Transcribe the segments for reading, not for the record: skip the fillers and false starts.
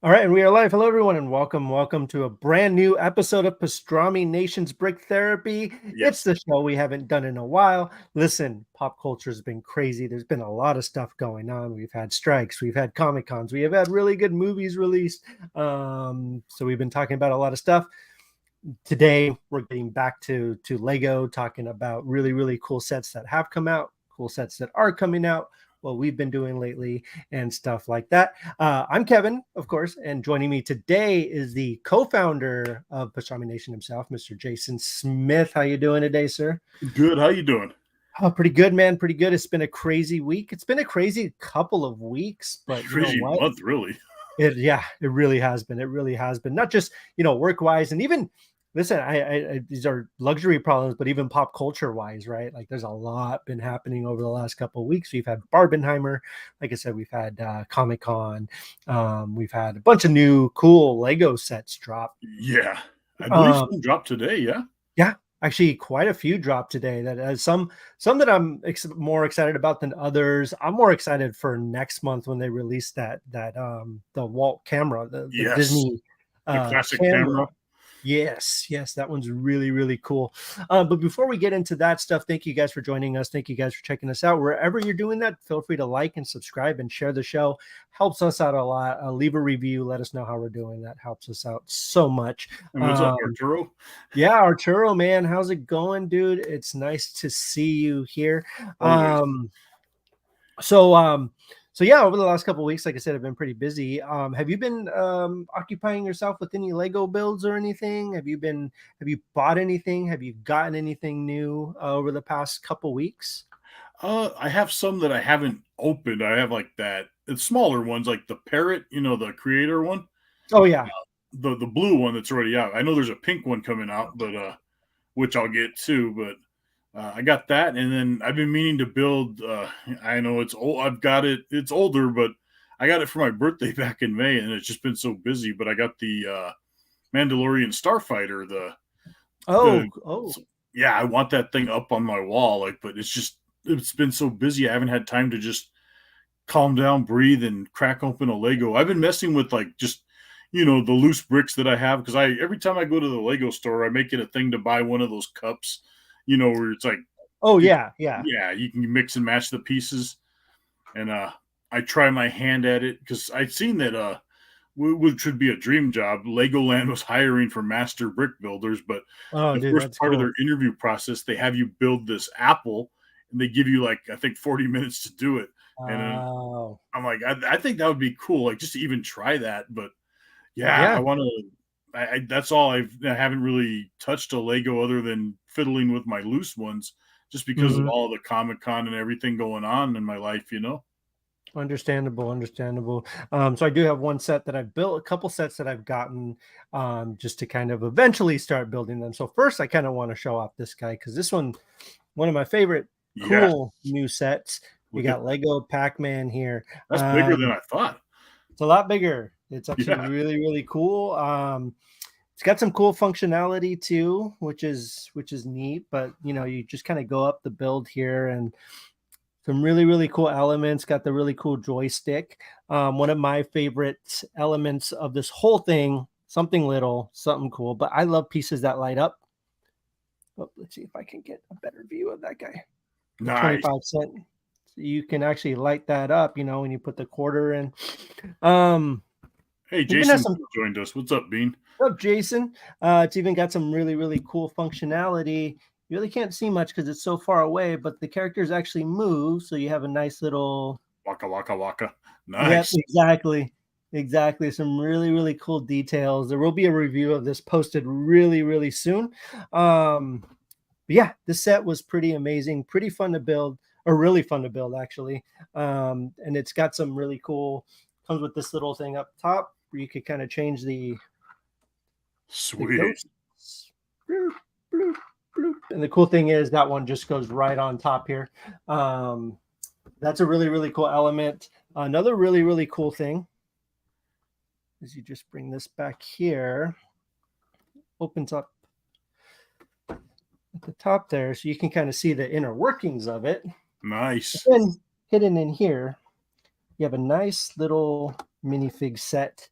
All right, and we are live. Hello, everyone, and welcome to a brand new episode of Pastrami Nation's Brick Therapy. It's Yes. the show we haven't done in a while. Listen, pop culture has been crazy. There's been a lot of stuff going on. We've had strikes, we've had Comic Cons, we have had really good movies released. So we've been talking about a lot of stuff. Today, we're getting back to Lego, talking about really cool sets that have come out, cool sets that are coming out, what we've been doing lately, and stuff like that. I'm Kevin, of course, and joining me today is the co-founder of Pastrami Nation himself, Mr. Jason Smith. How you doing today, sir? Good. How you doing? Oh, pretty good, man. Pretty good. It's been a crazy week. It's been a crazy couple of weeks, but you know Crazy what? month, really. It really has been. It really has been. Not just work wise, and even listen. I these are luxury problems, but even pop culture wise, right? Like there's a lot been happening over the last couple of weeks. We've had Barbenheimer, like I said, we've had Comic Con, we've had a bunch of new cool Lego sets drop. Yeah. I believe Um, some dropped today. Yeah. yeah, actually, quite a few dropped today. That some that I'm more excited about than others. I'm more excited for next month when they release that the Walt camera, the Yes. Disney The classic camera. camera. Yes, that one's really cool. But before we get into that stuff, thank you guys for joining us. Thank you guys for checking us out. Wherever you're doing that, feel free to like and subscribe and share the show. Helps us out a lot. Leave a review. Let us know how we're doing. That helps us out so much. And what's up, Arturo? Yeah, Arturo, man, how's it going, dude? It's nice to see you here. Always. Um, so um, so yeah, over the last couple of weeks, like I said, I've been pretty busy. Have you been occupying yourself with any Lego builds or anything? Have you bought anything? Have you gotten anything new over the past couple weeks? I have some that I haven't opened. I have like that. It's smaller ones, like the parrot. The creator one. Oh yeah. The blue one that's already out. I know there's a pink one coming out, but which I'll get too. But I got that, and then I've been meaning to build. I know it's old. I've got it. It's older, but I got it for my birthday back in May, and it's just been so busy. But I got the Mandalorian Starfighter. The Oh. yeah, I want that thing up on my wall. Like, but it's been so busy. I haven't had time to just calm down, breathe, and crack open a Lego. I've been messing with like just the loose bricks that I have because I every time I go to the Lego store, I make it a thing to buy one of those cups. Where it's like Oh you, yeah. yeah, you can mix and match the pieces, and I try my hand at it because I'd seen that which would be a dream job. Legoland was hiring for master brick builders, but Oh, the dude, first that's part of cool. their interview process, they have you build this apple, and they give you like I think 40 minutes to do it. And then Oh, I'm like, I think that would be cool, like just to even try that. But yeah, I yeah. want to. That's all I haven't really touched a Lego other than fiddling with my loose ones, just because of Mhm. all the Comic Con and everything going on in my life. Understandable. So I do have one set that I've built, a couple sets that I've gotten just to kind of eventually start building them. So first, I kind of want to show off this guy because this one of my favorite Yes, cool new sets. We look at got Lego Pac-Man here. that's bigger than I thought. It's a lot bigger. It's actually Yeah, really cool. It's got some cool functionality too, which is neat. But you just kind of go up the build here and some really cool elements. Got the really cool joystick. One of my favorite elements of this whole thing, something little, something cool, but I love pieces that light up. Oh, let's see if I can get a better view of that guy. The nice. 25 cent. So you can actually light that up, when you put the quarter in. Um, Hey, even has Jason some joined us. What's up, Bean? up, Jason. It's even got some really cool functionality. You really can't see much because it's so far away, but the characters actually move, so you have a nice little. Waka waka waka. Yep, Nice. exactly. Some really cool details. There will be a review of this posted really soon. But yeah, this set was pretty amazing, pretty fun to build, or really fun to build actually. And it's got some really cool. Comes with this little thing up top where you could kind of change the Sweet. ghosts. Bloop, bloop, bloop. And the cool thing is that one just goes right on top here. Um, that's a really cool element. Another really cool thing is you just bring this back here, opens up at the top there, so you can kind of see the inner workings of it. Nice. And hidden in here, you have a nice little minifig set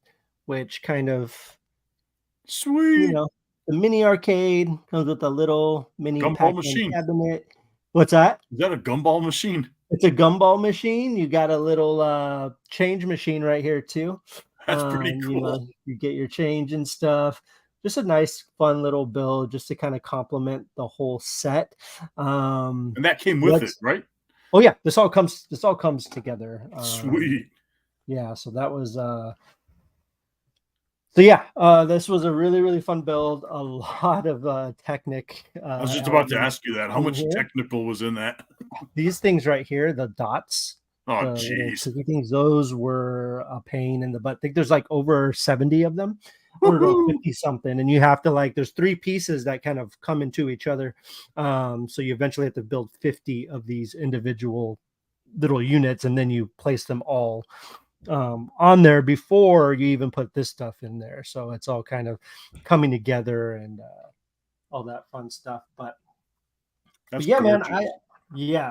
which kind of, Sweet. the mini arcade comes with a little mini Gumball Pac-Man machine. cabinet. What's that? Is that a gumball machine? It's a gumball machine. You got a little change machine right here too. That's pretty cool. You get your change and stuff. Just a nice, fun little build, just to kind of complement the whole set. And that came with it, Let's. right? Oh yeah, this all comes together. Sweet. Yeah, so that was so yeah, this was a really, really fun build. A lot of Technic. I was just about to elements ask you that. How in much here. technical was in that? These things right here, the dots, Oh, the little jeez. sticky things, those were a pain in the butt. I think there's like over 70 of them, or Woohoo! 50 something, and you have to like. There's 3 pieces that kind of come into each other, so you eventually have to build 50 of these individual little units, and then you place them all on there before you even put this stuff in there. So it's all kind of coming together and all that fun stuff. But That's yeah, man, gorgeous.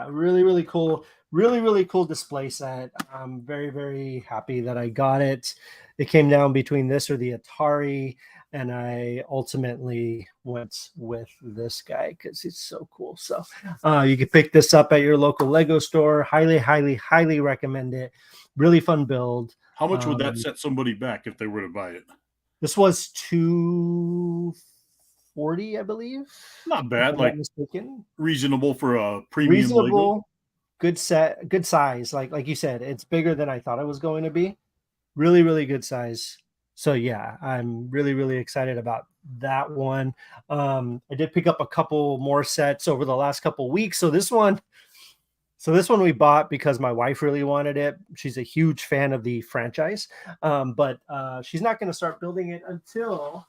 really, really cool. Really, really cool display set. I'm very, very happy that I got it. It came down between this or the Atari, and I ultimately went with this guy because he's so cool. So you can pick this up at your local Lego store. Highly, highly, highly recommend it. Really fun build. How much would that set somebody back if they were to buy it? This was 240, I believe. Not bad. If I'm Like not mistaken. reasonable for a premium Lego. Reasonable, good set, good size. Like you said, it's bigger than I thought it was going to be. Really, really good size. So yeah, I'm really, really excited about that one. I did pick up a couple more sets over the last couple weeks. So this one we bought because my wife really wanted it. She's a huge fan of the franchise, but she's not going to start building it until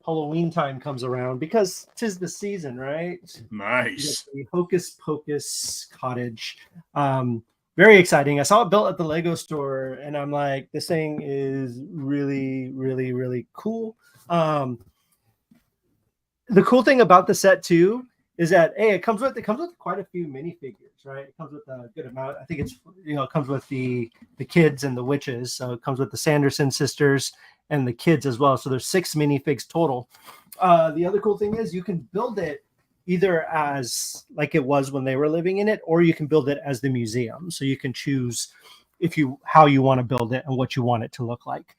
Halloween time comes around because 'tis the season, right? Nice. The Hocus Pocus cottage. Very exciting. I saw it built at the Lego store, and I'm like, this thing is really, really, really cool. The cool thing about the set too is that it comes with quite a few minifigures, right? It comes with a good amount. I think it's it comes with the kids and the witches, so it comes with the Sanderson sisters and the kids as well. So there's 6 minifigs total. The other cool thing is you can build it either as like it was when they were living in it, or you can build it as the museum. So you can choose how you want to build it and what you want it to look like,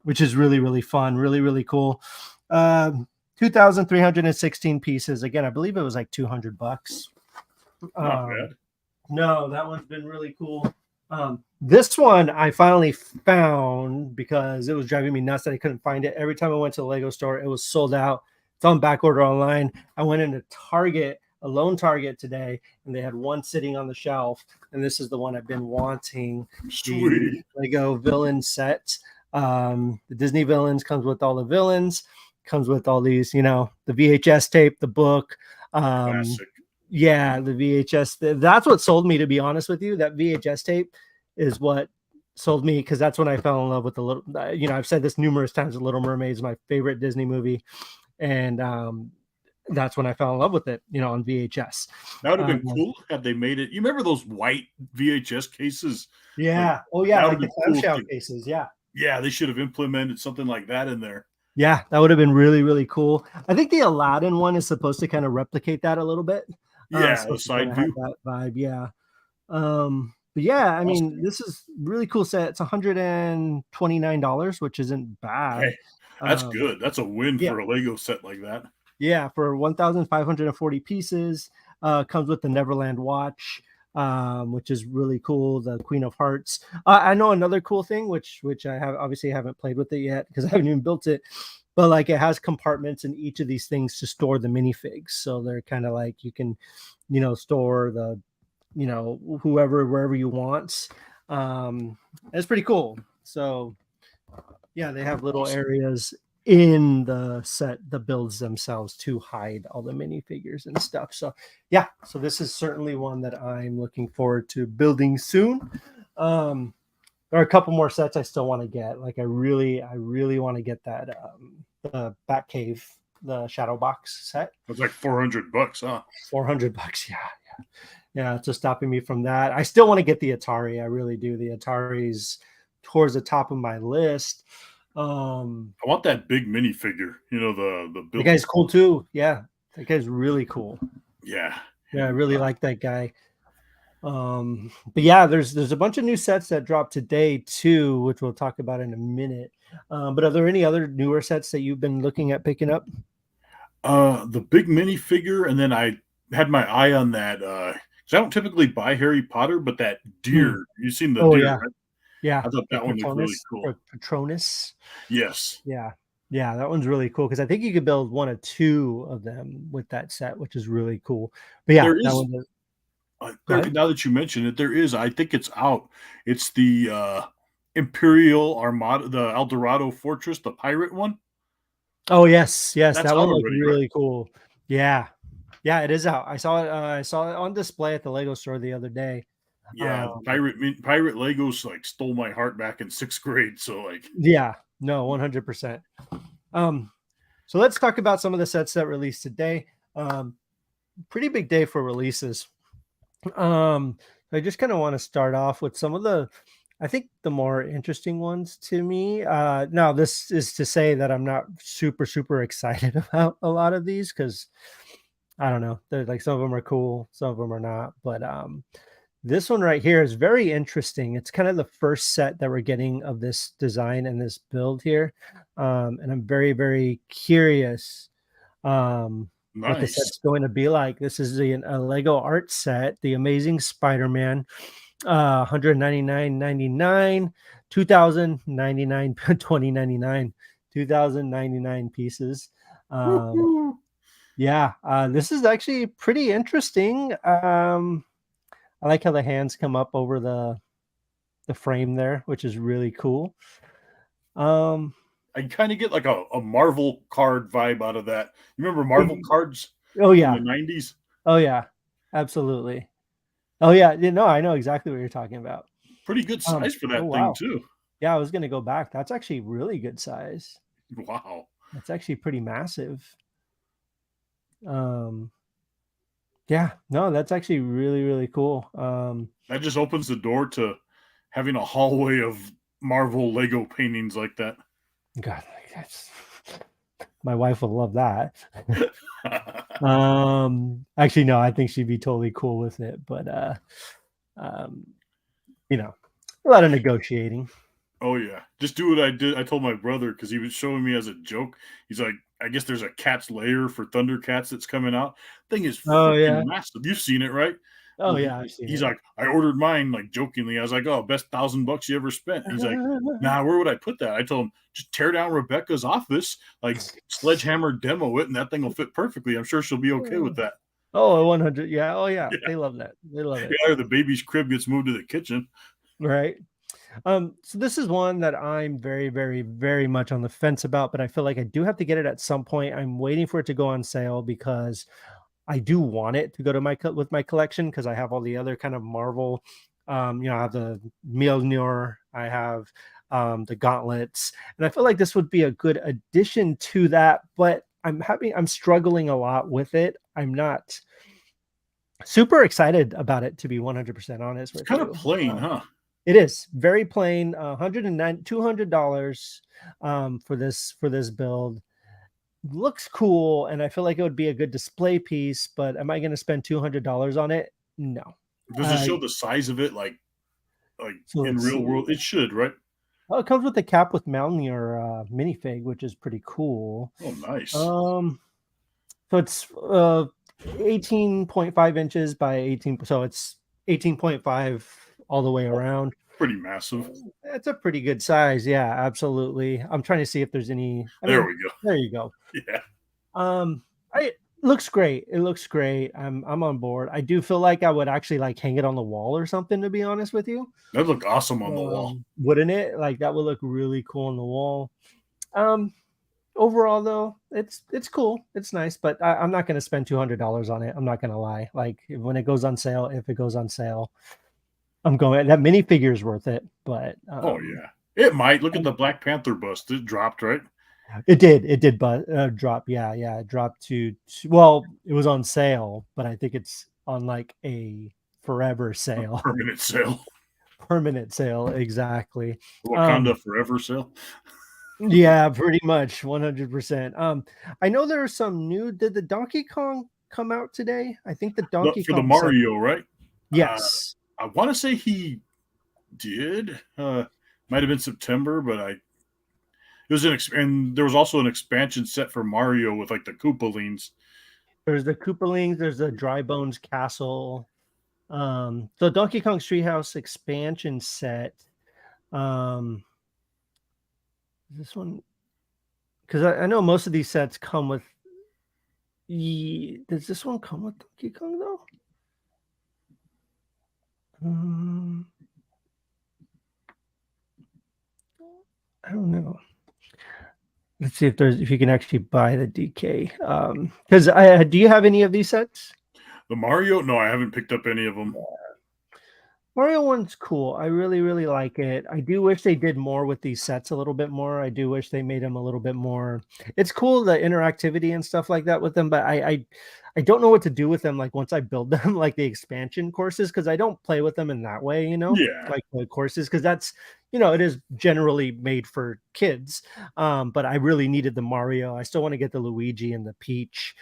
which is really, really fun, really, really cool. 2,316 pieces. Again, I believe it was like $200. Not bad. No, that one's been really cool. This one I finally found because it was driving me nuts that I couldn't find it. Every time I went to the Lego store, it was sold out. It's on back order online. I went into Target, a lone Target today, and they had one sitting on the shelf. And this is the one I've been wanting. Sweet. The Lego villain set. The Disney villains comes with all the villains. Comes with all these, the VHS tape, the book. Classic. Yeah, the VHS. That's what sold me, to be honest with you. That VHS tape is what sold me, because that's when I fell in love with the little. I've said this numerous times. The Little Mermaid is my favorite Disney movie, and that's when I fell in love with it. On VHS. That would have been cool had they made it. You remember those white VHS cases? Yeah. Like the clamshell cases. Yeah. Yeah, they should have implemented something like that in there. Yeah, that would have been really, really cool. I think the Aladdin one is supposed to kind of replicate that a little bit. Yeah, the side view. That vibe, yeah. But yeah, I mean, this is really cool set. It's $129, which isn't bad. Hey, that's good. That's a win for a Lego set like that. Yeah, for 1,540 pieces. Comes with the Neverland watch, which is really cool. The Queen of Hearts. I know another cool thing, which I haven't played with it yet because I haven't even built it. But like it has compartments in each of these things to store the minifigs. So they're kind of like you can, store the, wherever you want. It's pretty cool. So yeah, they have little areas in the set, the builds themselves, to hide all the minifigures and stuff. So yeah, so this is certainly one that I'm looking forward to building soon. There are a couple more sets I still want to get. Like I really want to get that the Batcave, the Shadow Box set. It's like $400, huh? $400, yeah. It's just stopping me from that. I still want to get the Atari. I really do. The Atari's towards the top of my list. Um, I want that big minifigure. You know, the the build. guy's cool too. Yeah, that guy's really cool. Yeah. Yeah, I really like that guy. But yeah, there's a bunch of new sets that dropped today too, which we'll talk about in a minute. But are there any other newer sets that you've been looking at picking up? The big minifigure, and then I had my eye on that. 'Cause I don't typically buy Harry Potter, but that Hmm. deer. You've seen the Oh deer, yeah, right? yeah, I thought the that one looked really cool. Patronus. Yes. Yeah, yeah, that one's really cool because I think you could build one or two of them with that set, which is really cool. But yeah, There that is one. Go there ahead. now that you mention it, there is. I think it's out. It's the Imperial Armada, the El Dorado Fortress, the pirate one. Oh yes, yes, That's that out one looked already, right? really cool. Yeah, yeah, it is out. I saw it. I saw it on display at the Lego store the other day. Yeah, the Um, pirate Legos like stole my heart back in sixth grade. So like, yeah, no, 100%. Um, so let's talk about some of the sets that released today. Um, Pretty big day for releases. Um, I just kind of want to start off with some of the, I think the more interesting ones to me. Now, this is to say that I'm not super excited about a lot of these because I don't know. They're like some of them are cool, some of them are not. But this one right here is very interesting. It's kind of the first set that we're getting of this design and this build here. And I'm very curious what the nice. set's going to be like. This is a Lego art set, The Amazing Spider-Man, 199.99, 2099, 2099, 2099 pieces. Um, Woo-hoo. yeah, this is actually pretty interesting. I like how the hands come up over the frame there, which is really cool. Um, I kind of get like a Marvel card vibe out of that. You remember Marvel cards oh from the yeah, 90s? oh yeah, absolutely. Oh yeah, no, I know exactly what you're talking about. Pretty good size for Oh that thing, wow. too. Yeah, I was gonna go back. That's actually really good size. Wow. That's actually pretty massive. Um, yeah, no, that's actually really cool. That just opens the door to having a hallway of Marvel Lego paintings like that. God, that's my wife will love that. Oh Actually, no, I think she'd be totally cool with it, but um, you know, a lot of negotiating. yeah, just do what I did. I told my brother because he was showing me as a joke. He's like, "I guess there's a Cat's Lair for Thundercats that's coming out. Thing is Oh freaking yeah. massive. You've seen it, right?" Oh yeah, I've seen He's it. like, "I ordered mine like jokingly." I was like, "Oh, best $1,000 you ever spent." He's like, "Nah, where would I put that?" I told him, "Just tear down Rebecca's office, like sledgehammer demo it, and that thing will fit perfectly. I'm sure she'll be okay with that." Oh, 100. Yeah. Oh yeah. Yeah, They love that. They love it. yeah. Or the baby's crib gets moved to the kitchen. Right. So this is one that I'm very much on the fence about, but I feel like I do have to get it at some point. I'm waiting for it to go on sale because I do want it to go to with my collection because I have all the other kind of Marvel. I have the Mjolnir, I have the gauntlets, and I feel like this would be a good addition to that. But I'm struggling a lot with it. I'm not super excited about it to be 100% honest It's with kind of you. plain, huh? It is very plain, $200 for this build. Looks cool, and I feel like it would be a good display piece, but am I going to spend $200 on it? No. Does it Uh, show the size of it like so in let's real see. world? It should, right? Oh, it comes with the cap with Mjolnir minifig, which is pretty cool. Oh, nice. Um, so it's 18.5 inches by 18, so it's 18.5 all the way Oh, around. pretty massive. That's a pretty good size. Yeah, absolutely. I'm trying to see if there's any. I There mean, we go. there you go. Yeah. Um, I looks great. It looks great. I'm on board. I do feel like I would actually like hang it on the wall or something, to be honest with you. That'd look awesome on the wall. Wouldn't it? Like that would look really cool on the wall. Um, Overall though, it's cool. It's nice, but I'm not gonna spend $200 on it. I'm not gonna lie. Like when it goes on sale, if it goes on sale, I'm going. That minifigure is worth it, but Oh yeah. It might. Look at the Black Panther bust. It dropped, right? It did, but drop. Yeah, it dropped well, it was on sale, but I think it's on like a forever A sale. permanent sale. permanent sale, exactly. Wakanda Forever sale. Yeah, pretty much 100%. I know there are some new. Did the Donkey Kong come out today? I think the Donkey For the Kong set. Mario, right? Yes. I want to say he did. Might have been September, but it was and there was also an expansion set for Mario with like the Koopalings. There's the Koopalings, there's the Dry Bones Castle. So Donkey Kong Treehouse expansion set. This one, because I know most of these sets come with. Does this one come with Donkey Kong though? I don't know. Let's see if you can actually buy the DK. Because do you have any of these sets? The Mario? No, I haven't picked up any of them. Mario one's cool. I really, really like it. I do wish they did more with these sets a little bit more. I do wish they made them a little bit more. It's cool, the interactivity and stuff like that with them, but I don't know what to do with them like once I build them, like the expansion courses, because I don't play with them in that way, Yeah. like the courses, because that's it is generally made for kids. But I really needed the Mario. I still want to get the Luigi and the Peach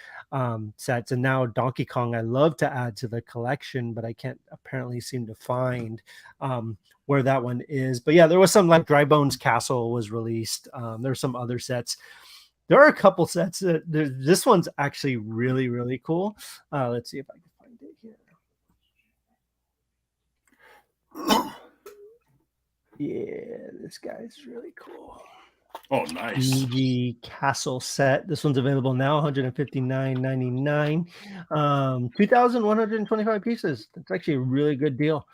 sets, and now Donkey Kong I love to add to the collection, but I can't apparently seem to find where that one is. But yeah, there was some, like Dry Bones Castle was released. There's some other sets. There are a couple sets that this one's actually really, really cool. Let's see if I can find it here. Yeah, this guy's really cool. Oh, nice. Luigi Castle set. This one's available now, $159.99. 2,125 pieces. That's actually a really good deal.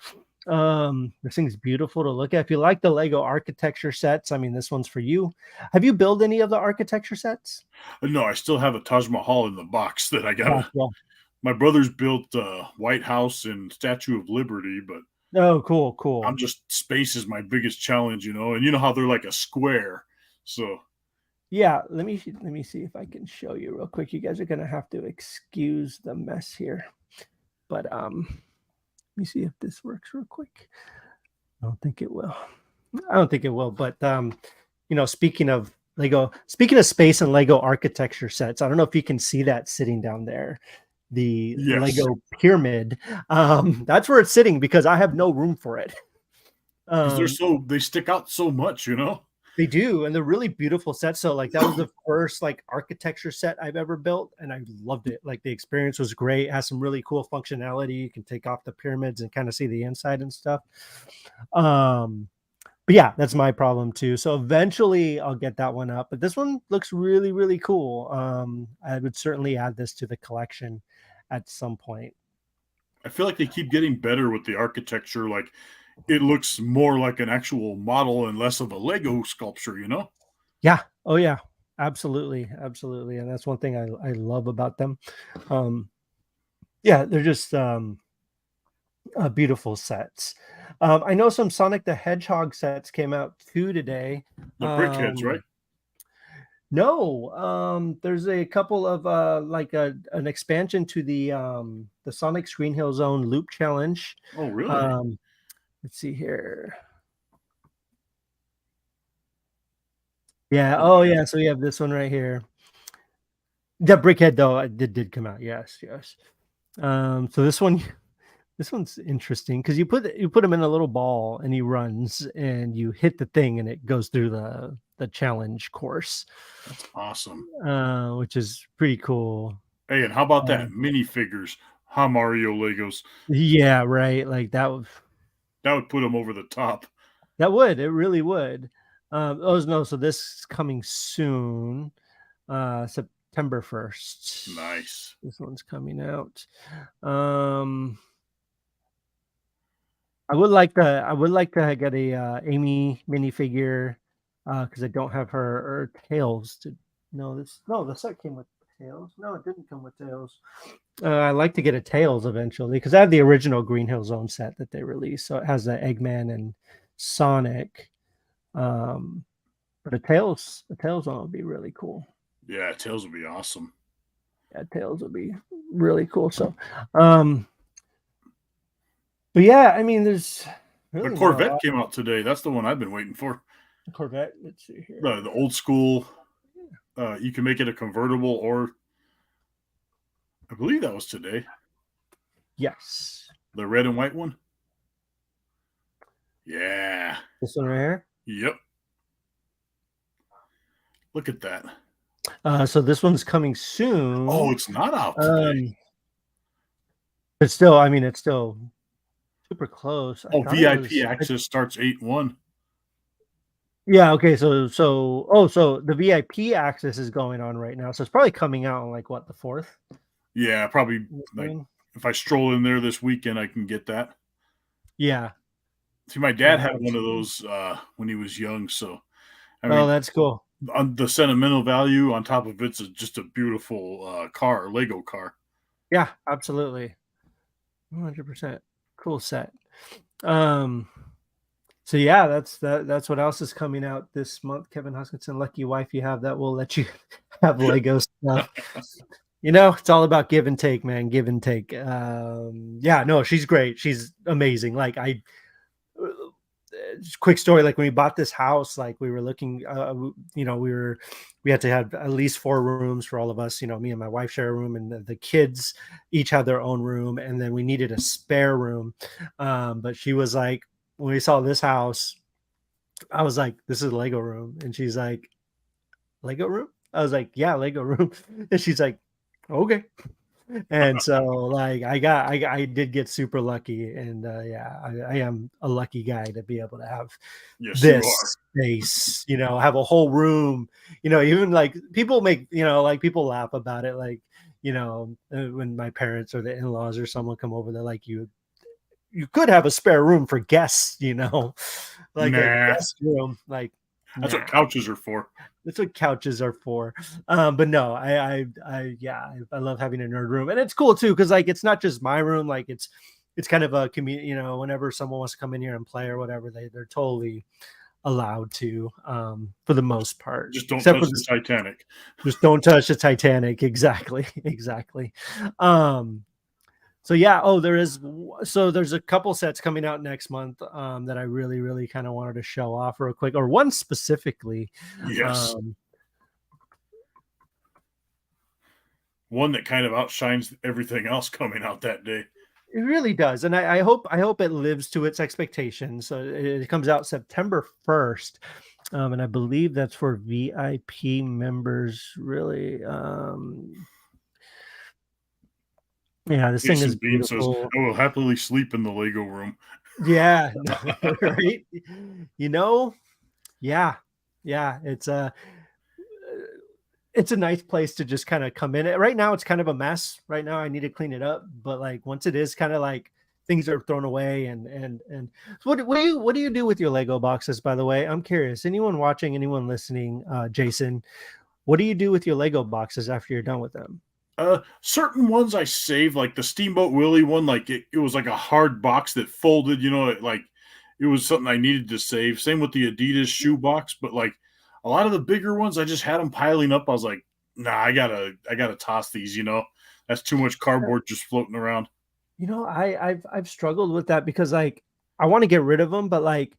This thing's beautiful to look at. If you like the Lego architecture sets, I mean, this one's for you. Have you built any of the architecture sets? No, I still have a Taj Mahal in the box that I got. Oh, my brother's built White House and Statue of Liberty, but oh, cool. I'm just, space is my biggest challenge, and you know how they're like a square. So yeah, let me see if I can show you real quick. You guys are gonna have to excuse the mess here, but let me see if this works real quick. I don't think it will. But speaking of Lego, speaking of space and Lego architecture sets, I don't know if you can see that sitting down there, the yes. Lego pyramid. That's where it's sitting because I have no room for it. Because they stick out so much, They do, and they're really beautiful sets. So like that was the first like architecture set I've ever built, and I loved it. Like the experience was great. It has some really cool functionality. You can take off the pyramids and kind of see the inside and stuff. But yeah, that's my problem too. So eventually I'll get that one up. But this one looks really, really cool. I would certainly add this to the collection at some point. I feel like they keep getting better with the architecture. Like it looks more like an actual model and less of a Lego sculpture, Yeah. Oh yeah. Absolutely. And that's one thing I love about them. Yeah, they're just beautiful sets. I know some Sonic the Hedgehog sets came out too today. The BrickHeadz, right? No, there's a couple of like an expansion to the Sonic Screen Hill Zone Loop Challenge. Oh, really? Let's see here. Yeah. Oh, yeah. So we have this one right here. The BrickHead, though, it did come out. Yes. So this one's interesting because you put him in a little ball and he runs and you hit the thing and it goes through the challenge course. That's awesome. Which is pretty cool. Hey, and how about that minifigures? Mario Legos. Yeah, right. Like that would put them over the top. That would. It really would. No. So this is coming soon. September 1st. Nice. This one's coming out. I would like to get a Amy minifigure because I don't have her Tails to. The set came with Tails. No, it didn't come with Tails. I'd like to get a Tails eventually because I have the original Green Hill Zone set that they released, so it has the Eggman and Sonic. But a Tails one would be really cool. Yeah, Tails would be awesome. Yeah, Tails would be really cool. So, but yeah, I mean, there's The Really? No. Corvette came out today. That's the one I've been waiting for. Corvette. Let's see here. The old school. You can make it a convertible, or I believe that was today. Yes. The red and white one. Yeah. This one right here. Yep. Look at that. So this one's coming soon. Oh, it's not out today. It's still, I mean, it's still super close. Oh, VIP access starts 8/1. Yeah. Okay. So the VIP access is going on right now. So it's probably coming out on like what, the 4th? Yeah, probably. Like, if I stroll in there this weekend, I can get that. Yeah. See, my dad had one of those when he was young. So, I mean, oh, that's cool. On the sentimental value on top of it's just a beautiful car, Lego car. Yeah, absolutely. 100%. Cool set. So yeah, that's what else is coming out this month. Kevin Huskinson, lucky wife you have that will let you have Lego stuff. You know, it's all about give and take, man. Give and take. Yeah, no, she's great. She's amazing. Like quick story, like when we bought this house, like we were looking, you know, we had to have at least 4 rooms for all of us. You know, me and my wife share a room, and the kids each had their own room, and then we needed a spare room. But she was like, when we saw this house, I was like, this is a Lego room. And she's like, Lego room? I was like, yeah, Lego room. And she's like, okay. And so like I did get super lucky, and yeah, I am a lucky guy to be able to have this space, you know, have a whole room, you know, even like people make, you know, like people laugh about it, like, you know, when my parents or the in-laws or someone come over, they're like, you could have a spare room for guests, you know, like a guest room. Like that's what couches are for. That's what couches are for. But no, I love having a nerd room, and it's cool too, because like it's not just my room. Like it's kind of a community. You know, whenever someone wants to come in here and play or whatever, they're totally allowed to, for the most part. Just don't touch the Titanic. Just don't touch the Titanic. Exactly. So yeah, there's a couple sets coming out next month that I really, really kind of wanted to show off real quick, or one specifically. Yes. One that kind of outshines everything else coming out that day. It really does, and I hope it lives to its expectations. So it comes out September 1st, and I believe that's for VIP members. Really. Yeah, this thing is beautiful. Says, I will happily sleep in the Lego room. Yeah, right. You know, yeah. It's a nice place to just kind of come in. Right now, it's kind of a mess. Right now, I need to clean it up. But like once it is kind of like things are thrown away, and so what do you do with your Lego boxes? By the way, I'm curious. Anyone watching, anyone listening, Jason, what do you do with your Lego boxes after you're done with them? Certain ones I save, like the Steamboat Willie one, like it was like a hard box that folded, you know, it was something I needed to save. Same with the Adidas shoe box, but like a lot of the bigger ones, I just had them piling up. I was like, nah, I gotta toss these, you know, that's too much cardboard just floating around. You know, I've struggled with that because like I want to get rid of them, but like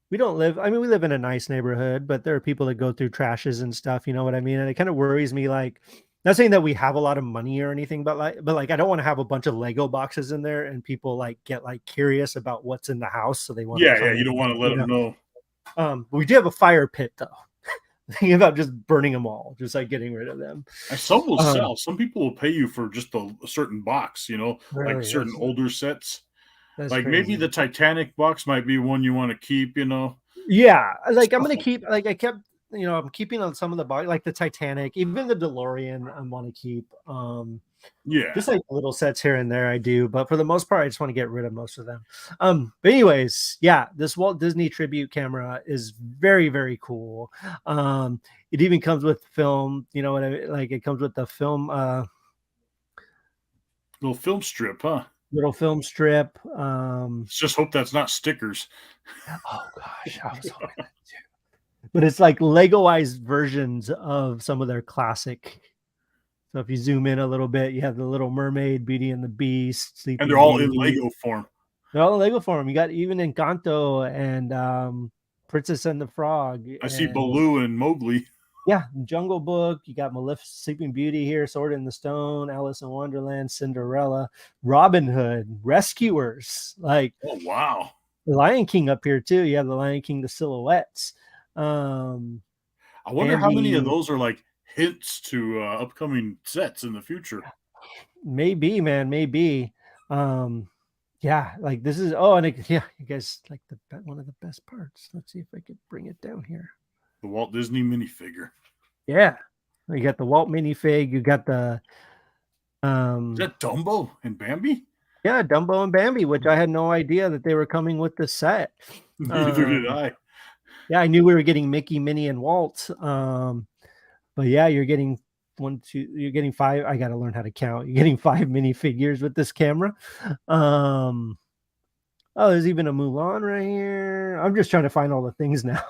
we live in a nice neighborhood, but there are people that go through trashes and stuff, you know what I mean? And it kind of worries me, like, not saying that we have a lot of money or anything, but like I don't want to have a bunch of Lego boxes in there and people like get like curious about what's in the house, so they want. Yeah, you don't want to let them know. But we do have a fire pit though. Thinking about just burning them all, just like getting rid of them. Some will sell. Some people will pay you for just a certain box, you know, really, like certain older sets. Like crazy. Maybe the Titanic box might be one you want to keep, you know. Yeah, like I'm gonna keep. Like I kept. You know, I'm keeping on some of the box, like the Titanic, even the DeLorean. I want to keep. Yeah, just like little sets here and there, I do, but for the most part, I just want to get rid of most of them. But anyways, yeah, this Walt Disney tribute camera is very, very cool. It even comes with film. You know what I mean? Like it comes with the film. Little film strip, huh? Little film strip. Let's just hope that's not stickers. Oh gosh, I was hoping that too. But it's like Legoized versions of some of their classic. So if you zoom in a little bit, you have the Little Mermaid, Beauty and the Beast, and they're all in Lego form. They're all in Lego form. You got even Encanto and Princess and the Frog, I see and Baloo and Mowgli. yeah, Jungle Book. You got Maleficent, Sleeping Beauty here, Sword in the Stone, Alice in Wonderland, Cinderella, Robin Hood, Rescuers, like Oh wow! the Lion King up here too. You have the Lion King, the silhouettes. Um, I wonder how many of Bambi, those are like hints to upcoming sets in the future. maybe, man, maybe. Um, yeah, like this is oh, and yeah, you guys like the one of the best parts. Let's see if I could bring it down here. The Walt Disney minifigure. Yeah, you got the Walt minifig. You got the Is that Dumbo and Bambi? yeah, Dumbo and Bambi, which I had no idea that they were coming with the set. Neither did I. Yeah, I knew we were getting Mickey, Minnie, and Walt. But yeah, you're getting you're getting five. I got to learn how to count. You're getting five minifigures with this camera. Um, oh, there's even a Mulan right here. I'm just trying to find all the things now.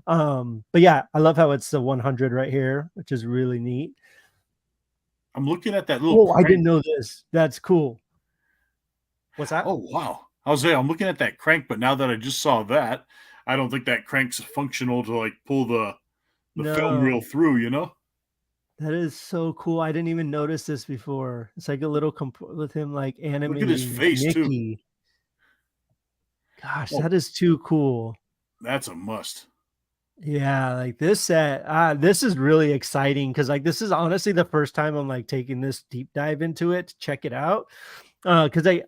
But yeah, I love how it's the 100 right here, which is really neat. I'm looking at that little Oh, I crank. didn't know this. That's cool. What's that? Oh wow! I was saying I'm looking at that crank, but now that I just saw that, I don't think that crank's functional to like pull the film reel No, through. You know? that is so cool. I didn't even notice this before. It's like a little with him like Look at his animating face too. Mickey. Gosh, Oh, that is too cool. that's a must. Yeah, like this set, this is really exciting because like this is honestly the first time I'm like taking this deep dive into it to check it out. Because I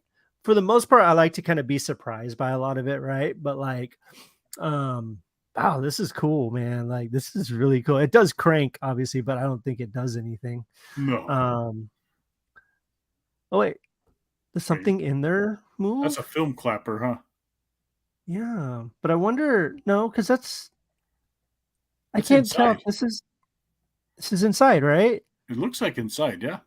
for the most part, I like to kind of be surprised by a lot of it, right? But like, wow, this is cool, man. Like this is really cool. It does crank, obviously, but I don't think it does anything. No, Um, oh wait, does something in there that's a move? film clapper, huh? Yeah, but I wonder, no, because I It's can't tell if inside. this is inside, right? It looks like inside. Yeah,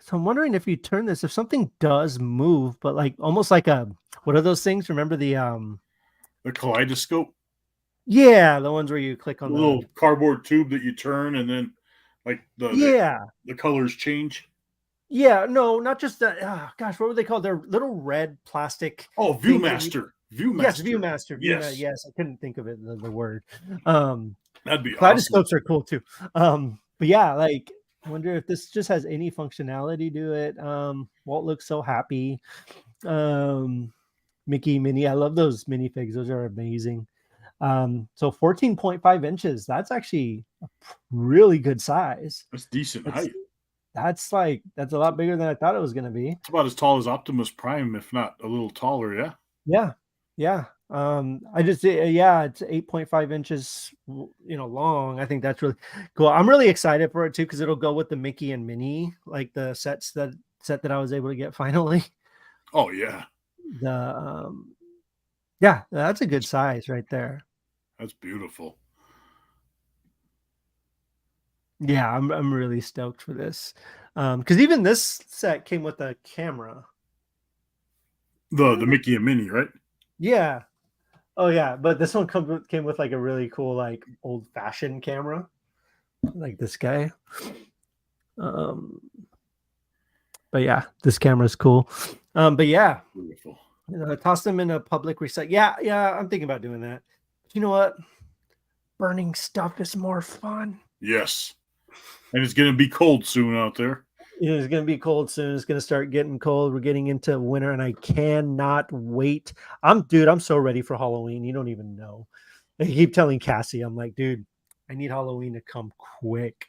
So I'm wondering if you turn this, if something does move, but like almost like a what are those things? Remember the the kaleidoscope, yeah, the ones where you click the on the little cardboard tube that you turn, and then like yeah. the colors change. Yeah, no, not just that. Oh, gosh, what were they called? They're little red plastic Oh, things that you ViewMaster, yes, ViewMaster. Viewmaster, Viewmaster. Yes, Yes, I couldn't think of it the word. Um that'd be awesome. Kaleidoscopes are cool too. But yeah, like I wonder if this just has any functionality to it. Walt looks so happy. Um Mickey, Minnie. I love those minifigs. Those are amazing. So 14.5 inches. That's actually a really good size. That's decent That's height. that's a lot bigger than I thought it was gonna be. It's about as tall as Optimus Prime, if not a little taller. Yeah. Yeah. Yeah. I just yeah, it's 8.5 inches long. I think that's really cool. I'm really excited for it too because it'll go with the Mickey and Minnie, like the set that I was able to get finally. Oh yeah, The yeah, that's a good size right there. that's beautiful. Yeah, I'm really stoked for this. Because even this set came with a camera. The Mickey and Minnie, right? Yeah. Oh yeah, but this one came with like a really cool like old fashioned camera, like this guy. Um, but yeah, this camera's cool. But yeah, Beautiful. toss them in a public recycle. Yeah, yeah, I'm thinking about doing that. But you know what? Burning stuff is more fun. Yes, and it's gonna be cold soon out there. It's going to be cold soon. It's going to start getting cold. We're getting into winter, and I cannot wait. I'm so ready for Halloween. You don't even know. I keep telling Cassie, I'm like, dude, I need Halloween to come quick.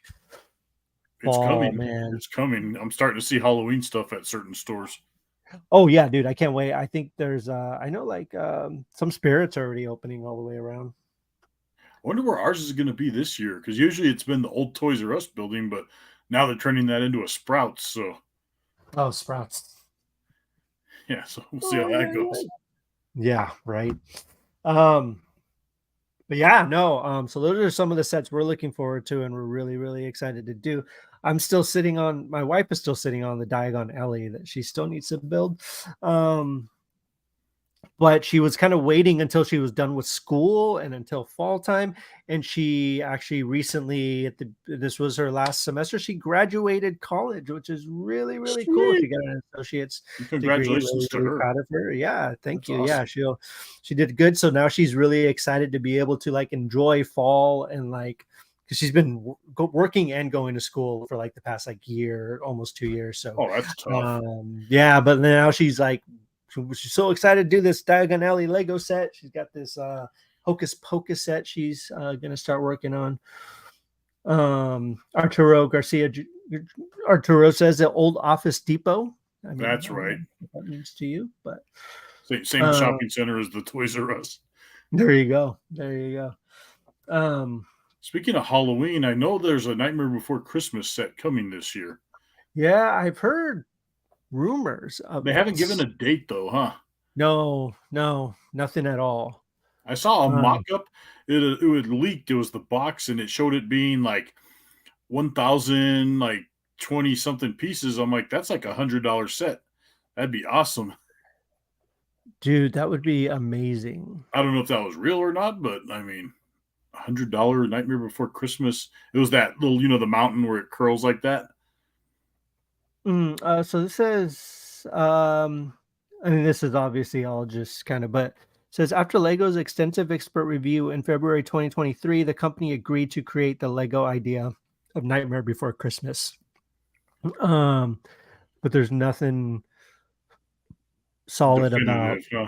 It's Fall, coming. man. It's coming. I'm starting to see Halloween stuff at certain stores. Oh yeah, dude, I can't wait. I think there's I know like some spirits are already opening all the way around. I wonder where ours is going to be this year because usually it's been the old Toys R Us building, but now they're turning that into a Sprouts. So Oh, Sprouts. yeah, so we'll see how Oh, that yeah, goes. yeah, right. Um, but yeah, no. So those are some of the sets we're looking forward to, and we're really, really excited to do. I'm still sitting on. My wife is still sitting on the Diagon Ellie that she still needs to build. but she was kind of waiting until she was done with school and until fall time. And she actually recently, this was her last semester, she graduated college, which is really, really cool. She Sweet. got an associate's degree. Congratulations Really, to really her. proud of her. Yeah, thank That's you. Yeah, awesome. she did good. So now she's really excited to be able to like enjoy fall and like, because she's been working and going to school for like the past like year, almost 2 years. So Oh, that's tough. yeah, but now she's like, she's so excited to do this Diagon Alley Lego set. She's got this Hocus Pocus set she's gonna start working on. Arturo Garcia, Arturo says the old Office Depot. I mean, That's I don't know right. what that means to you, but Same shopping center as the Toys R Us. there you go. There you go. Speaking of Halloween, I know there's a Nightmare Before Christmas set coming this year. Yeah, I've heard rumors of They it. haven't given a date though, huh? No, nothing at all. I saw a mock-up. It had leaked. It was the box, and it showed it being like 1,000, like 20 something pieces. I'm like, that's like $100 set. That'd be awesome. Dude, that would be amazing. I don't know if that was real or not, but I mean, $100 Nightmare Before Christmas. It was that little, the mountain where it curls like that. So this says, I mean, this is obviously all just kind of, but it says after Lego's extensive expert review in February 2023, the company agreed to create the Lego idea of Nightmare Before Christmas. But there's nothing solid about. Huh?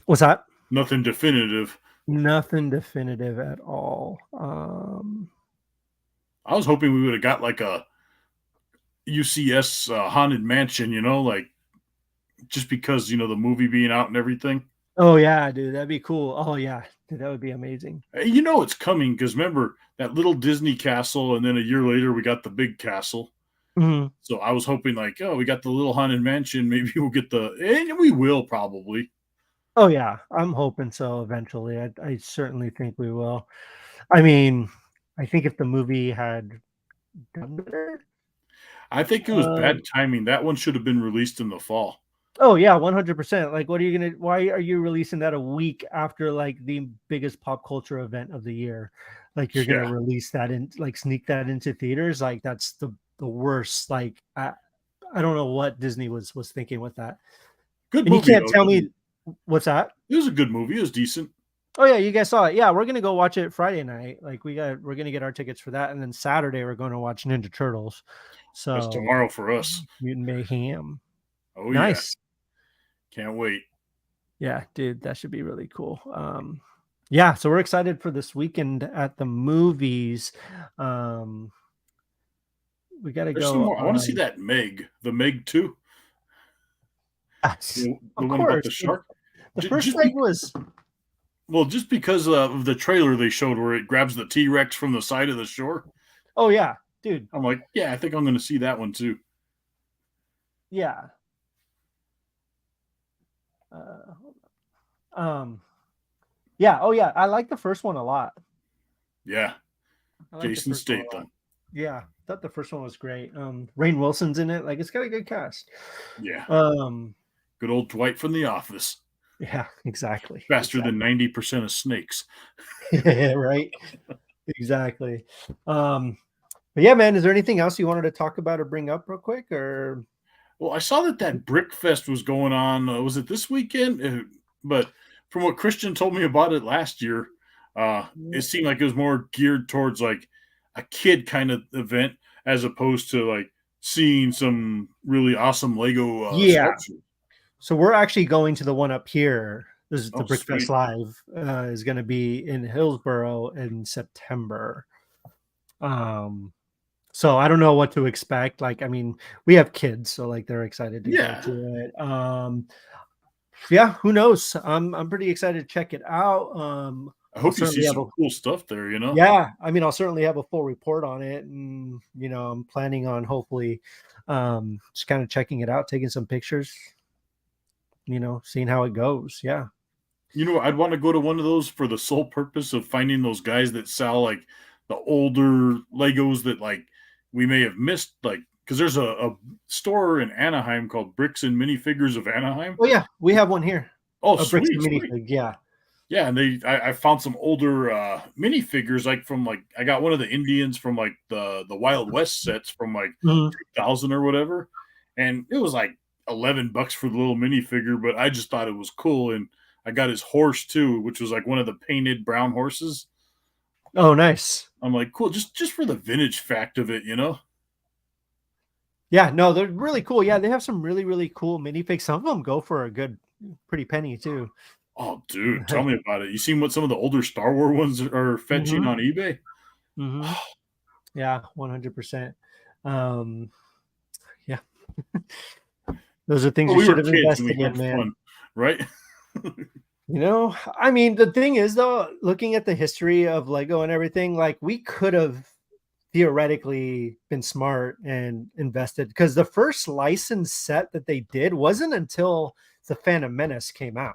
What's that? Nothing definitive. Nothing definitive at all. I was hoping we would have got like a UCS haunted mansion, like just because the movie being out and everything. Oh yeah, dude, that'd be cool. Oh yeah, dude, that would be amazing. It's coming because remember that little Disney castle, and then a year later we got the big castle. Mm-hmm. So I was hoping like, oh, we got the little haunted mansion. Maybe we'll get and we will probably. Oh yeah, I'm hoping so eventually. I certainly think we will. I mean, I think if the movie had done better. I think it was bad timing. That one should have been released in the fall. Oh yeah, 100%. Like, what are you gonna? Why are you releasing that a week after like the biggest pop culture event of the year? Like, you're gonna release that and like sneak that into theaters? Like, that's the worst. Like, I don't know what Disney was thinking with that. Good and movie. You can't tell me what's that. It was a good movie. It was decent. Oh yeah, you guys saw it. Yeah, we're gonna go watch it Friday night. Like we're gonna get our tickets for that, and then Saturday we're going to watch Ninja Turtles. So that's tomorrow for us. Mutant Mayhem. Oh nice. Yeah. Can't wait. Yeah, dude, that should be really cool. Yeah, so we're excited for this weekend at the movies. We gotta go. I want to see that Meg, the Meg 2. Yes, the of one course. about the shark. The first Meg was. Well, just because of the trailer they showed where it grabs the T-Rex from the side of the shore. Oh yeah, dude. I'm like, yeah, I think I'm going to see that one too. Yeah. Yeah. Oh yeah, I like the first one a lot. Yeah. Jason Statham. Yeah, I thought the first one was great. Rainn Wilson's in it. Like, it's got a good cast. Yeah. Good old Dwight from The Office. Yeah, exactly. Faster than 90% of snakes. Right. Exactly. But yeah, man, is there anything else you wanted to talk about or bring up real quick? Or well, I saw that Brick Fest was going on. Was it this weekend? But from what Christian told me about it last year, it seemed like it was more geared towards like a kid kind of event as opposed to like seeing some really awesome Lego sculptures. So we're actually going to the one up here. This is the Brickfest Live is going to be in Hillsboro in September. So I don't know what to expect. Like, I mean, we have kids, so like they're excited to go to it. Yeah, who knows? I'm pretty excited to check it out. I hope you see some cool stuff there, Yeah, I mean, I'll certainly have a full report on it, and I'm planning on hopefully just kind of checking it out, taking some pictures, seeing how it goes. Yeah. I'd want to go to one of those for the sole purpose of finding those guys that sell like the older Legos that like we may have missed, like because there's a store in Anaheim called Bricks and Minifigures of Anaheim. Oh yeah, we have one here. Oh, A bricks sweet, and sweet. minifig, yeah. Yeah, and I found some older minifigures like from like I got one of the Indians from like the Wild West sets from like Mhm. 2000 or whatever, and it was like $11 for the little minifigure, but I just thought it was cool, and I got his horse too, which was like one of the painted brown horses. Oh, nice. I'm like, cool, just for the vintage fact of it, you know? Yeah, no, they're really cool. Yeah, they have some really, really cool minifigs. Some of them go for a good, pretty penny too. Oh, dude, tell me about it. You seen what some of the older Star Wars ones are fetching Hmm. on eBay? Hmm. Yeah, 100%. Um, yeah, those are things Well, you we should were have kids and we invested in, had man. fun, right? I mean, the thing is, though, looking at the history of Lego and everything, like we could have theoretically been smart and invested because the first licensed set that they did wasn't until the Phantom Menace came out.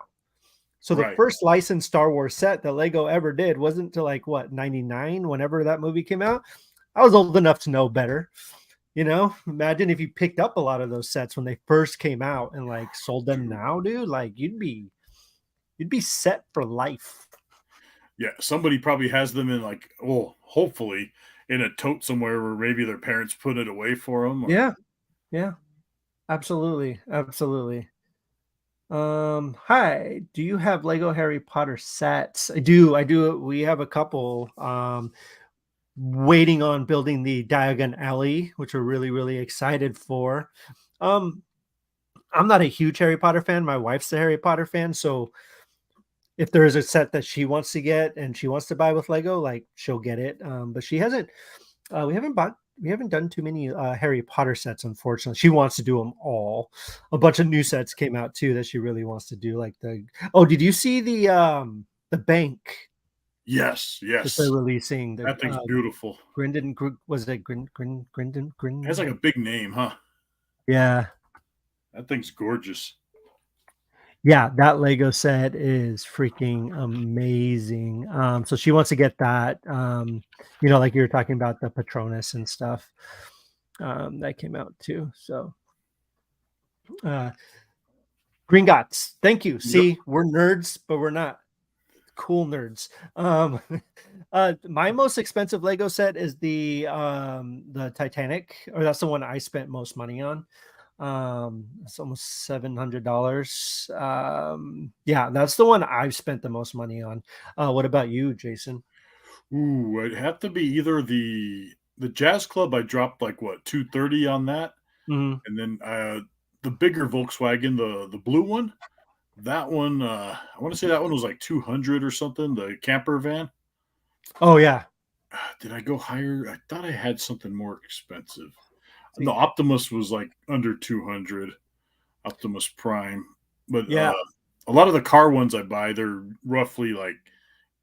So the Right. first licensed Star Wars set that Lego ever did wasn't until like what, 99, whenever that movie came out. I was old enough to know better. Imagine if you picked up a lot of those sets when they first came out and like sold them Dude. now, dude. Like you'd be set for life. Yeah, somebody probably has them in like, well, hopefully in a tote somewhere where maybe their parents put it away for them or Yeah, yeah, absolutely, absolutely. Hi, do you have Lego Harry Potter sets? I do. We have a couple. Waiting on building the Diagon Alley, which we're really, really excited for. Um, I'm not a huge Harry Potter fan. My wife's a Harry Potter fan, so if there is a set that she wants to get and she wants to buy with Lego, like she'll get it. But she hasn't. We haven't done too many Harry Potter sets, unfortunately. She wants to do them all. A bunch of new sets came out too that she really wants to do. Like the oh, did you see the bank yes, that they're yes. releasing? The That thing's beautiful. Was it It has like a big name, huh? Yeah, That thing's gorgeous. yeah, that Lego set is freaking amazing. So she wants to get that. Like you were talking about the Patronus and stuff. That came out too. So uh Green Gots, thank you. Yep. See, we're nerds, but we're not cool nerds. My most expensive Lego set is the Titanic, or that's the one I spent most money on. It's almost $700. Yeah, that's the one I've spent the most money on. What about you, Jason? Ooh, it'd have to be either the Jazz Club. I dropped like what 230 on that, Mhm. and then the bigger Volkswagen, the blue one. That one, I want to say that one was like 200 or something. The camper van. Oh yeah. Did I go higher? I thought I had something more expensive. The See, Optimus was like under 200, Optimus Prime. But yeah, a lot of the car ones I buy, they're roughly like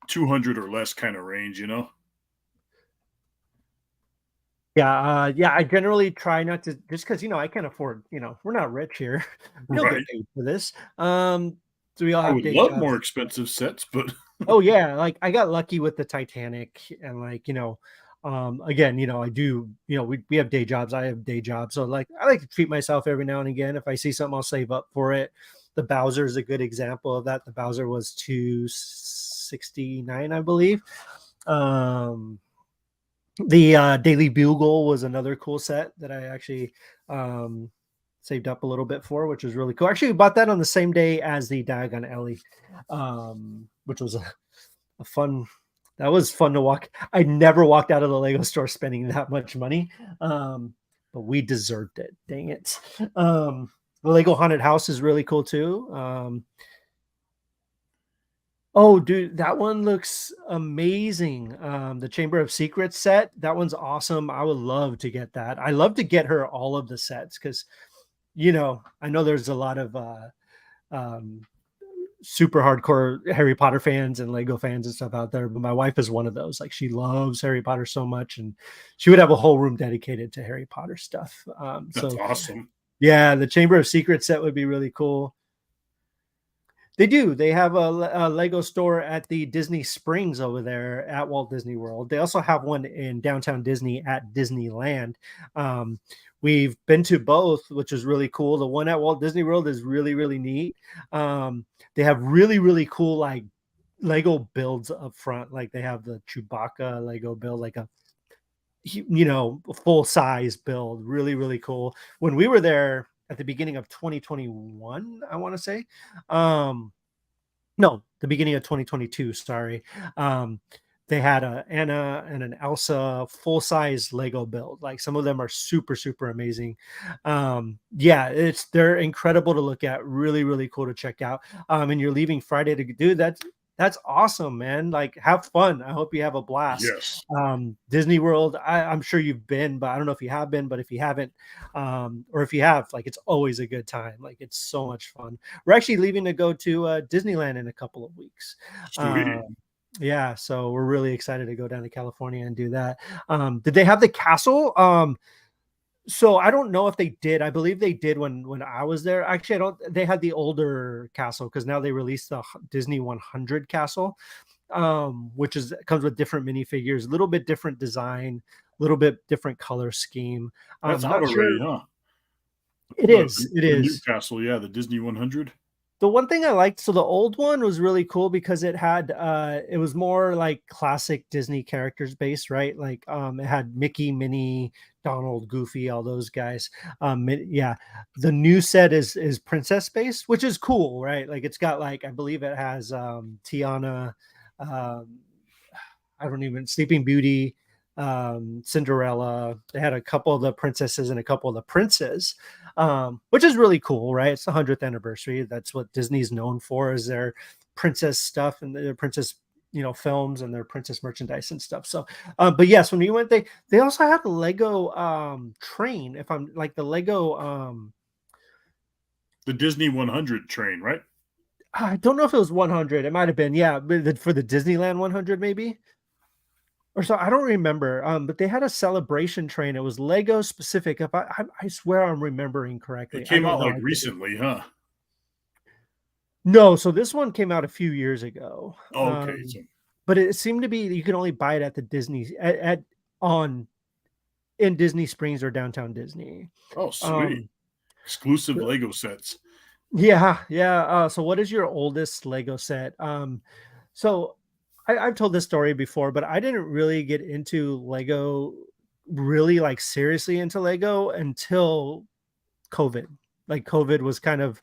200 or less kind of range, you know? yeah. I generally try not to, just because I can't afford. We're not rich here. We don't get Right. paid for this. So we all I have would day love jobs. more expensive sets, but Oh yeah, like I got lucky with the Titanic, and like again, I do, we have day jobs. I have day jobs, so like I like to treat myself every now and again. If I see something, I'll save up for it. The Bowser is a good example of that. The Bowser was 269, I believe. Um, the Daily Bugle was another cool set that I actually um saved up a little bit for, which was really cool. Actually, we bought that on the same day as the Diagon Alley, which was a fun. That was fun to walk. I never walked out of the Lego store spending that much money, but we deserved it. Dang it! The Lego Haunted House is really cool too. Oh, dude, that one looks amazing. The Chamber of Secrets set, that one's awesome. I would love to get that. I love to get her all of the sets because, I know there's a lot of um, super hardcore Harry Potter fans and Lego fans and stuff out there, but my wife is one of those. Like she loves Harry Potter so much, and she would have a whole room dedicated to Harry Potter stuff. that's So awesome. yeah, the Chamber of Secrets set would be really cool. They do. They have a Lego store at the Disney Springs over there at Walt Disney World. They also have one in downtown Disney at Disneyland. Um, we've been to both, which is really cool. The one at Walt Disney World is really, really neat. They have really, really cool like Lego builds up front. Like they have the Chewbacca Lego build, like a full size build. Really, really cool. When we were there at the beginning of 2021, I want to say, no, the beginning of 2022. Sorry, um, they had a Anna and an Elsa full size Lego build. Like some of them are super, super amazing. Yeah, they're incredible to look at. Really, really cool to check out. And you're leaving Friday to do that. That's awesome, man. Like, have fun. I hope you have a blast. Yes. Disney World, I'm sure you've been, but I don't know if you have been, but if you haven't, or if you have, like, it's always a good time. Like, it's so much fun. We're actually leaving to go to Disneyland in a couple of weeks. Sweet. Yeah, so we're really excited to go down to California and do that. Did they have the castle? So I don't know if they did. I believe they did when I was there. Actually, I don't. They had the older castle because now they released the Disney 100 castle, which comes with different minifigures, a little bit different design, a little bit different color scheme. That's out Not already, sure. huh? It is. It The is. Newcastle, yeah, the Disney 100. The one thing I liked, so the old one was really cool because it was more like classic Disney characters based, right? Like it had Mickey, Minnie, Donald, Goofy, all those guys. Yeah. The new set is princess based, which is cool, right? Like it's got like I believe it has Tiana, um I don't even Sleeping Beauty, Cinderella. They had a couple of the princesses and a couple of the princes, which is really cool, right? It's the 100th anniversary. That's what Disney's known for is their princess stuff and their princess, films and their princess merchandise and stuff. So, but yes, when we went, they also had a Lego train. If I'm like the Lego, The Disney 100 train, right? I don't know if it was 100. It might have been, yeah, for the Disneyland 100, maybe. Or so I don't remember. But they had a celebration train. It was Lego specific. If I swear I'm remembering It correctly. I came don't out know. like recently, huh? No, so this one came out a few years ago. Oh, okay. But it seemed to be you can only buy it at the Disney at on in Disney Springs or downtown Disney. Oh, sweet. Um, Exclusive Lego sets. yeah, yeah. So what is your oldest Lego set? So I've told this story before, but I didn't really get into Lego, really like seriously into Lego until COVID. Like COVID was kind of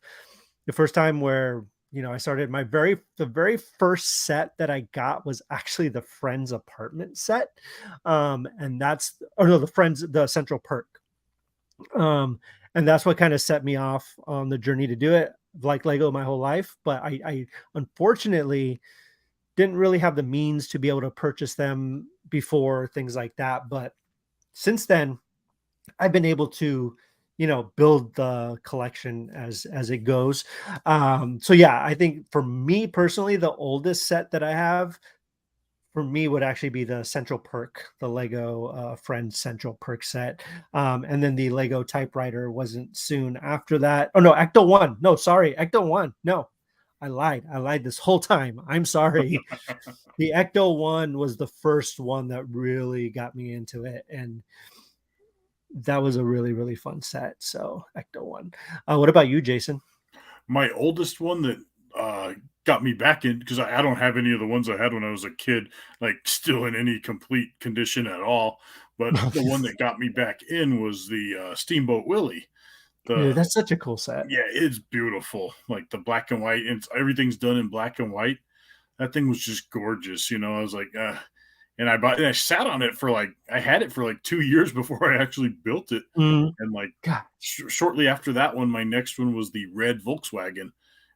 the first time where I started the very first set that I got was actually the Friends apartment set, and the Central Perk, and that's what kind of set me off on the journey to do it. I've liked Lego my whole life, but I unfortunately didn't really have the means to be able to purchase them before things like that. But since then, I've been able to, build the collection as it goes. So yeah, I think for me personally, the oldest set that I have for me would actually be the Central Perk, the Lego Friends Central Perk set. And then the Lego typewriter wasn't soon after that. Oh no, Ecto One. No, sorry, Ecto One. No, I lied. I lied this whole time. I'm sorry. The Ecto One was the first one that really got me into it, and that was a really, really fun set. So Ecto One. What about you, Jason? My oldest one that got me back in because I don't have any of the ones I had when I was a kid, like still in any complete condition at all. But the one that got me back in was the Steamboat Willie. Dude, The that's such a cool set. Yeah, it's beautiful. Like the black and white, and everything's done in black and white. That thing was just gorgeous. I was like, and I sat on it I had it for like 2 years before I actually built it. Mm, And like God. shortly after that one, my next one was the red Volkswagen. And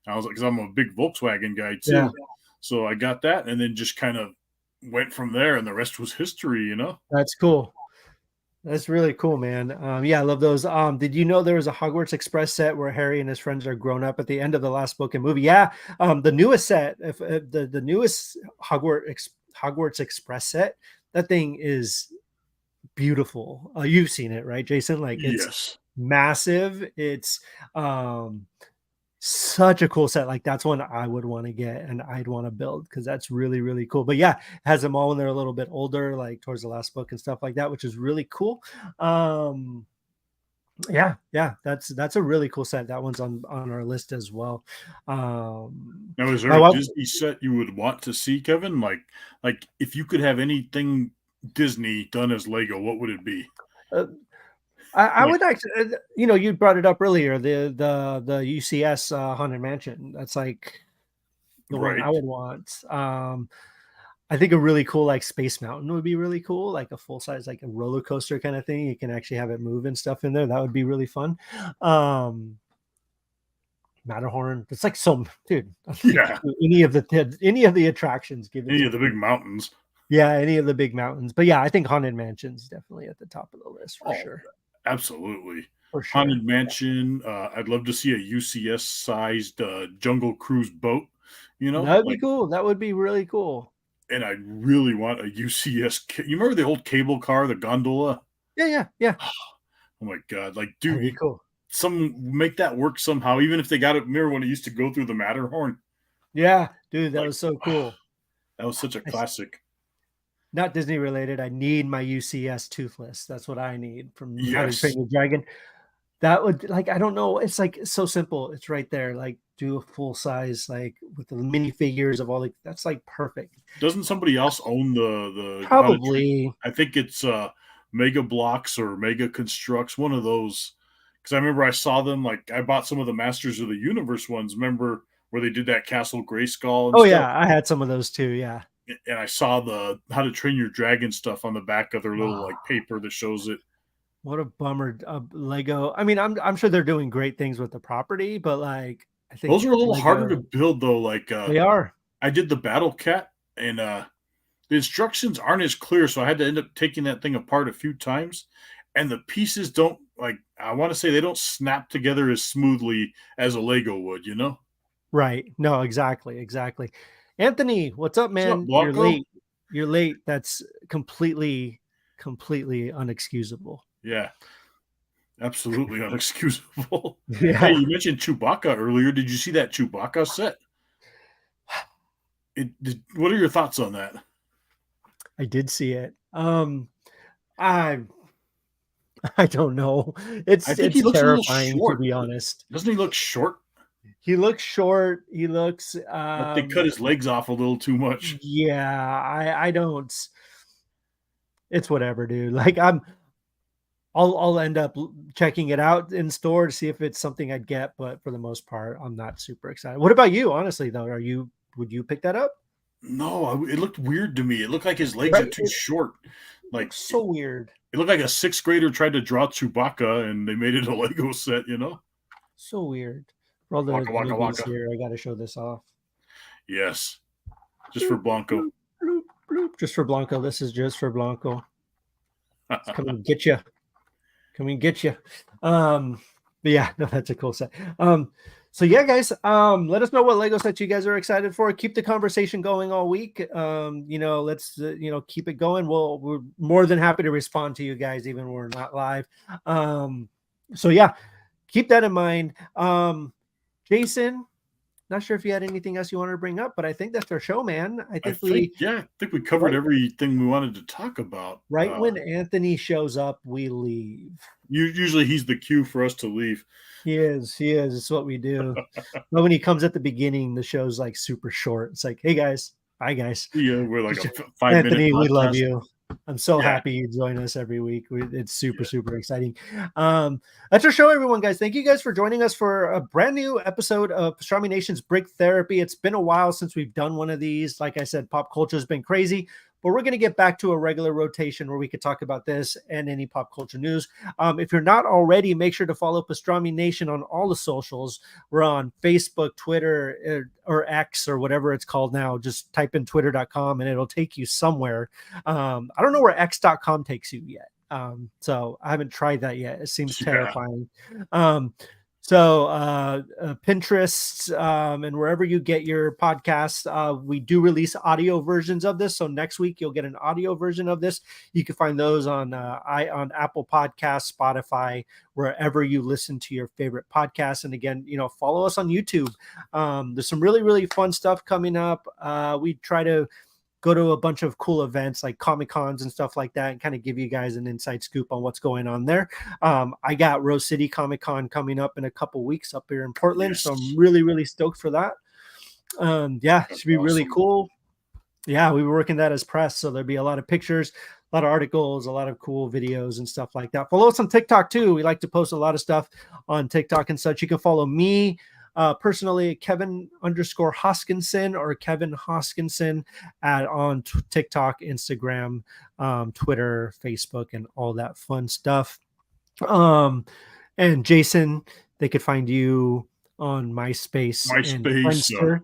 I was like, because I'm a big Volkswagen guy Yeah, too. So I got that and then just kind of went from there, and the rest was history. that's cool. That's really cool, man. Yeah, I love those. Did you know there was a Hogwarts Express set where Harry and his friends are grown up at the end of the last book and movie? Yeah, the newest set, if the newest Hogwarts Express set, that thing is beautiful. You've seen it, right, Jason? Like it's Yes. massive. It's um Such a cool set. Like that's one I would want to get and I'd want to build because that's really, really cool. But yeah, it has them all when they're a little bit older, like towards the last book and stuff like that, which is really cool. Yeah, that's a really cool set. That one's on our list as well. Now, is there My a wife, Disney set you would want to see, Kevin? Like if you could have anything Disney done as Lego, what would it be? uh, I Like, would actually, you brought it up earlier, the UCS Haunted Mansion. That's like the one right? I would want. I think a really cool like Space Mountain would be really cool, like a full size like a roller coaster kind of thing. You can actually have it move and stuff in there. That would be really fun. Um, Matterhorn. It's like dude. Yeah, Any of the attractions, give it any to of the me. big mountains. Yeah, any of the big mountains. But yeah, I think Haunted Mansion's definitely at the top of the list for Oh, sure. absolutely. For sure. Haunted Mansion. I'd love to see a UCS sized Jungle Cruise boat. That would be Like, cool. That would be really cool. and I really want a UCS. You remember the old cable car, the gondola? Yeah. Oh my god! Like, That'd dude, be cool. some make that work somehow. Even if they got it, remember when it used to go through the Matterhorn? Yeah, dude, that Like, was so cool. that was such a I classic. Not Disney related. I need my UCS Toothless. That's what I need from How to Train Yes, Your Dragon. That would like I don't know. It's like so simple. It's right there. Like do a full size like with the minifigures of all the. That's like perfect. doesn't somebody else own the how to treat? Probably. I think it's Mega Blocks or Mega Constructs, one of those. Because I remember I saw them. Like I bought some of the Masters of the Universe ones. Remember where they did that Castle Grayskull and Oh stuff? yeah, I had some of those too. Yeah. And I saw the How to Train Your Dragon stuff on the back of their little like Oh, paper that shows it. what a bummer. Lego. I mean, I'm sure they're doing great things with the property, but like I think Those are a little harder to Lego. build though. Like They are. I did the Battle Cat, and the instructions aren't as clear, so I had to end up taking that thing apart a few times. And the pieces don't like I want to say they don't snap together as smoothly as a Lego would. Right. No, exactly. Anthony, what's up, What's up, man? You're Blanco? late. You're late. That's completely unexcusable. Yeah, absolutely unexcusable. Hey, Yeah, you mentioned Chewbacca earlier. Did you see that Chewbacca set? What are your thoughts on that? I did see it. I I don't know. I think he It's looks a little terrifying to short. be honest. Doesn't he look short? He looks short. He looks Like they cut his legs off a little too much. yeah, I don't it's whatever, dude. Like I'll end up checking it out in store to see if it's something I'd get, but for the most part, I'm not super excited. What about you? Honestly, though, would you pick that up? No, it looked weird to me. It looked like his legs are Right? too It short. Like looks so weird. it looked like a sixth grader tried to draw Chewbacca and they made it a Lego set. So weird. For all the Waka waka newbies waka. here, I got to show this off. Yes, just for Bloop, Blanco. bloop, bloop, bloop. Just for Blanco. This is just for Blanco. It's coming to get you. Coming to get you. But yeah, no, that's a cool set. So yeah, guys, let us know what Lego set you guys are excited for. Keep the conversation going all week. Let's keep it going. We're more than happy to respond to you guys, even when we're not live. So yeah, keep that in mind. Jason, not sure if you had anything else you wanted to bring up, but I think that's our show, man. I think I think we covered everything we wanted to talk about. right when Anthony shows up, we leave. Usually he's the cue for us to leave. He is. It's what we do. But when he comes at the beginning, the show's like super short. It's like, hey guys, bye guys. Yeah, we're like a 5-minute Anthony, we love podcast. you. I'm so Yeah. happy you join us every week. It's super exciting. That's our show, everyone, guys. Thank you guys for joining us for a brand new episode of Pastrami Nation's Brick Therapy. It's been a while since we've done one of these. Like I said, pop culture has been crazy, but we're going to get back to a regular rotation where we could talk about this and any pop culture news. If you're not already, make sure to follow Pastrami Nation on all the socials. We're on Facebook, Twitter, or X, or whatever it's called now. Just type in twitter.com and it'll take you somewhere. I don't know where x.com takes you yet. So I haven't tried that yet. It seems terrifying. So Pinterest and wherever you get your podcasts, we do release audio versions of this. So next week you'll get an audio version of this. You can find those on Apple Podcasts, Spotify, wherever you listen to your favorite podcasts. And again, follow us on YouTube. There's some really, really fun stuff coming up. We try to go to a bunch of cool events like Comic Cons and stuff like that and kind of give you guys an inside scoop on what's going on there. I got Rose City Comic Con coming up in a couple weeks up here in Portland. Yes. So I'm really, really stoked for that. It should be awesome. Really cool. Yeah, we were working that as press. So there'll be a lot of pictures, a lot of articles, a lot of cool videos and stuff like that. Follow us on TikTok too. We like to post a lot of stuff on TikTok and such. You can follow me personally, Kevin_Hoskinson or Kevin Hoskinson on TikTok, Instagram, Twitter, Facebook, and all that fun stuff. And Jason, they could find you on MySpace and Friendster.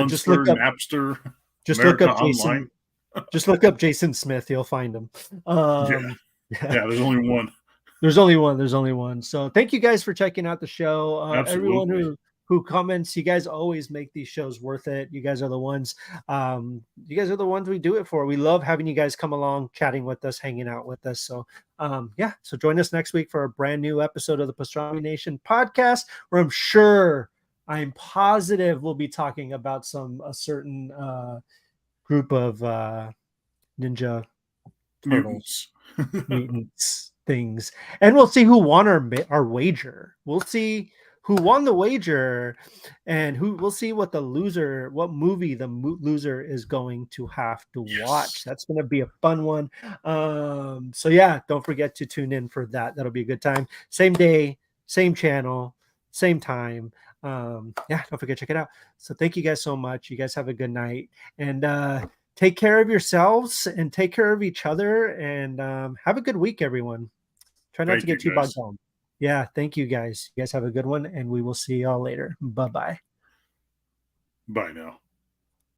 Just look up Napster. Just America look up Jason. Just look up Jason Smith. You'll find him. Yeah, there's only one. There's only one. So thank you guys for checking out the show. Everyone who comments, you guys always make these shows worth it. You guys are the ones. You guys are the ones we do it for. We love having you guys come along, chatting with us, hanging out with us. So so join us next week for a brand new episode of the Pastrami Nation podcast, where I'm positive we'll be talking about a certain group of ninja turtles, mutants things, and we'll see who won our wager. We'll see who won the wager, and we'll see what movie the loser is going to have to watch. That's going to be a fun one. So yeah, don't forget to tune in for that. That'll be a good time. Same day, same channel, same time. Don't forget to check it out. So thank you guys so much. You guys have a good night, and take care of yourselves and take care of each other, and have a good week, everyone. Try not to get too bogged down. Yeah, thank you guys. You guys have a good one, and we will see y'all later. Bye-bye. Bye now.